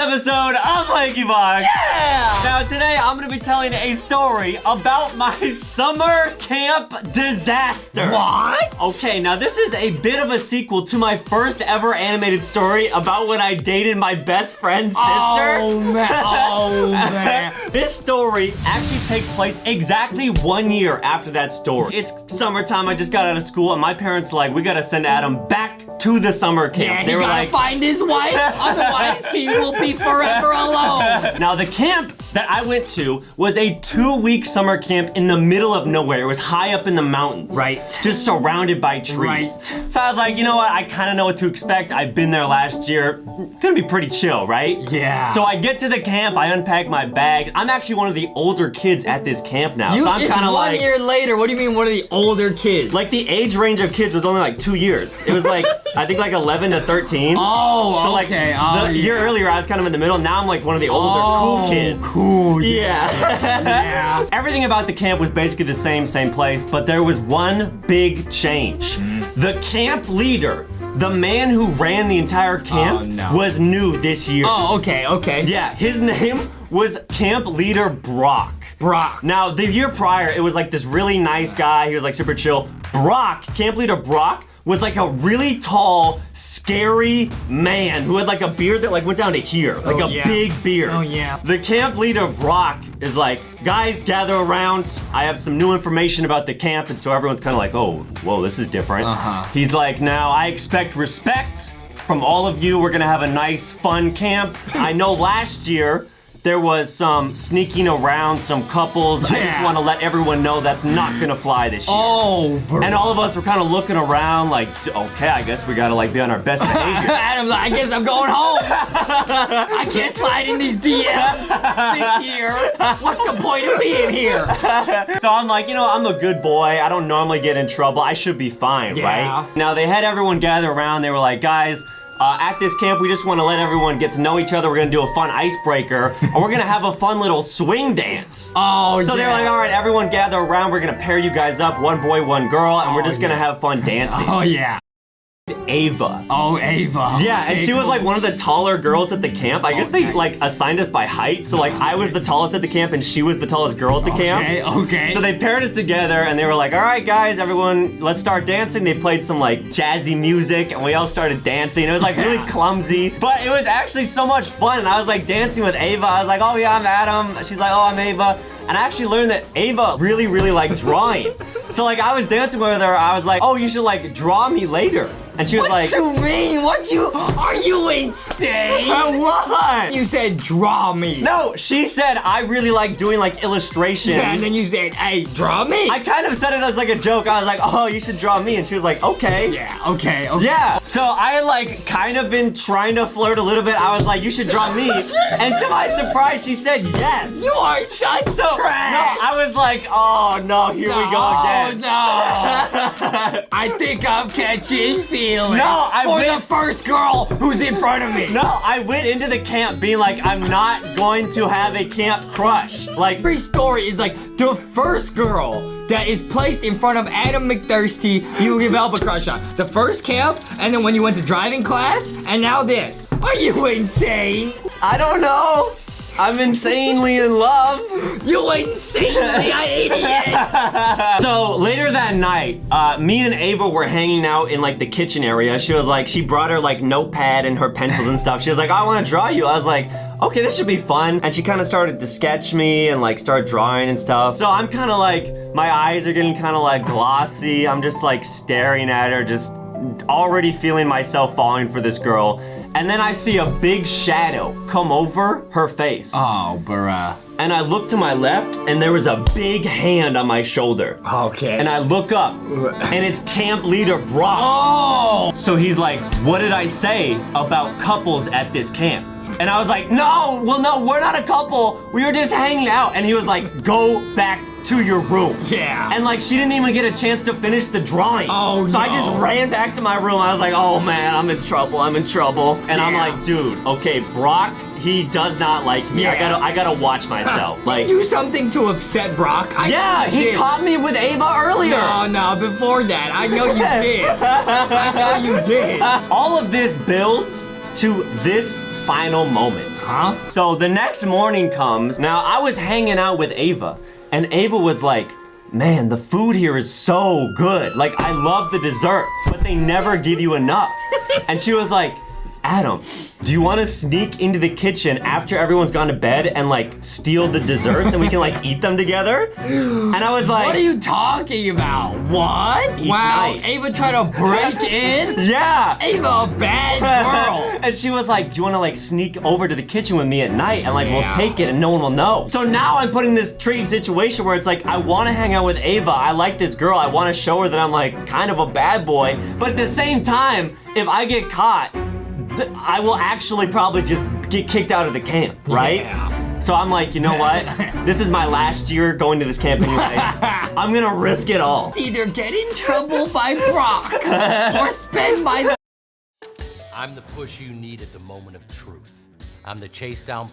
Episode of Lankybox. Yeah! Now today I'm gonna be telling a story about my summer camp disaster. What? Okay, now this is a bit of a sequel to my first ever animated story about when I dated my best friend's sister. Oh man, oh man. This story actually takes place exactly 1 year after that story. It's summertime, I just got out of school, and my parents like, we gotta send Adam back to the summer camp. Yeah, they were gotta like, find his wife, otherwise he will be forever alone. Now the camp that I went to was a 2-week summer camp in the middle of nowhere. It was high up in the mountains. Right. Just surrounded by trees. Right. So I was like, you know what? I kind of know what to expect. I've been there last year. Gonna be pretty chill, right? Yeah. So I get to the camp, I unpack my bag. I'm actually one of the older kids at this camp now. So I'm it's kind of 1 like, year later. What do you mean one of the older kids? like the age range of kids was only like 2 years. It was like, I think like 11 to 13. Oh, So like okay. the year earlier I was kind of in the middle. Now I'm like one of the older cool kids. Cool. Yeah. Yeah. Everything about the camp was basically the same place, but there was one big change. The camp leader, the man who ran the entire camp, was new this year. Oh, okay, okay. Yeah, his name was Camp Leader Brock. Brock. Now, the year prior, it was like this really nice guy. He was like super chill. Brock, Camp Leader Brock, was like a really tall, scary man who had like a beard that like went down to here, like big beard. Oh yeah. The camp leader, Brock, is like, guys, gather around. I have some new information about the camp, and so everyone's kind of like, oh, whoa, this is different. He's like, now I expect respect from all of you. We're gonna have a nice, fun camp. I know last year, there was some sneaking around, some couples. I just want to let everyone know that's not gonna fly this year. Oh, bro. And all of us were kind of looking around like, okay, I guess we gotta like be on our best behavior. Adam's like, I guess I'm going home. I can't slide in these DMs this year. What's the point of being here? So I'm like, you know, I'm a good boy. I don't normally get in trouble. I should be fine, right? Now they had everyone gather around. They were like, guys, at this camp, we just want to let everyone get to know each other. We're going to do a fun icebreaker, and we're going to have a fun little swing dance. Oh, So they're like, all right, everyone gather around. We're going to pair you guys up, one boy, one girl, and we're just going to have fun dancing. Oh, yeah. Ava. Oh, Ava. Yeah, and she was like one of the taller girls at the camp. I guess they like assigned us by height. So like I was the tallest at the camp and she was the tallest girl at the camp. Okay. So they paired us together and they were like, all right, guys, everyone, let's start dancing. They played some like jazzy music and we all started dancing. It was like really clumsy, but it was actually so much fun. And I was like dancing with Ava. I was like, oh yeah, I'm Adam. She's like, oh, I'm Ava. And I actually learned that Ava really liked drawing. So like I was dancing with her. I was like, oh, you should like draw me later. And she was like, what you mean? Are you insane? What? You said draw me. No, she said I really like doing like illustrations. Yeah, and then you said, hey, draw me. I kind of said it as like a joke. I was like, oh, you should draw me. And she was like, okay. Yeah, okay. Yeah. So I had like kind of been trying to flirt a little bit. I was like, you should draw me. And to my surprise, she said yes. You are such trash. No, I was like, oh no, here we go again. No. I think I'm catching feelings. No, the first girl who's in front of me. No, I went into the camp being like, I'm not going to have a camp crush. Like, every story is like the first girl that is placed in front of Adam McThirsty, you develop a crush on. The first camp, and then when you went to driving class, and now this. Are you insane? I don't know. I'm insanely in love. You insanely idiot. So later that night, me and Ava were hanging out in like the kitchen area. She was like, she brought her like notepad and her pencils and stuff. She was like, I want to draw you. I was like, okay, this should be fun. And she kind of started to sketch me and like start drawing and stuff. So I'm kind of like, my eyes are getting kind of like glossy. I'm just like staring at her, just already feeling myself falling for this girl. And then I see a big shadow come over her face. Oh, bruh. And I look to my left, and there was a big hand on my shoulder. Okay. And I look up, and it's Camp Leader Brock. Oh! So he's like, what did I say about couples at this camp? And I was like, no, well, no, we're not a couple. We were just hanging out. And he was like, go back to your room. Yeah. And like, she didn't even get a chance to finish the drawing. Oh, so I just ran back to my room. I was like, oh man, I'm in trouble. And I'm like, dude, okay, Brock, he does not like me. Yeah. I gotta watch myself. Like, do something to upset Brock. yeah, he caught me with Ava earlier. No, before that, I know you did. I know you did. All of this builds to this final moment. Huh? So the next morning comes. Now I was hanging out with Ava, and Ava was like, man, the food here is so good. Like, I love the desserts, but they never give you enough. And she was like, Adam, do you want to sneak into the kitchen after everyone's gone to bed and like steal the desserts and we can like eat them together? And I was like, what are you talking about? What? Each Wow, night. Ava tried to break in? yeah. Ava, a bad girl. And she was like, do you want to like sneak over to the kitchen with me at night and like Yeah. we'll take it and no one will know. So now I'm put in this tricky situation where it's like, I want to hang out with Ava. I like this girl. I want to show her that I'm like kind of a bad boy. But at the same time, if I get caught, I will actually probably just get kicked out of the camp, right? Yeah. So I'm like, you know what? This is my last year going to this camp anyways. I'm gonna risk it all. It's either get in trouble by Brock or spend by the... I'm the push you need at the moment of truth. I'm the chase down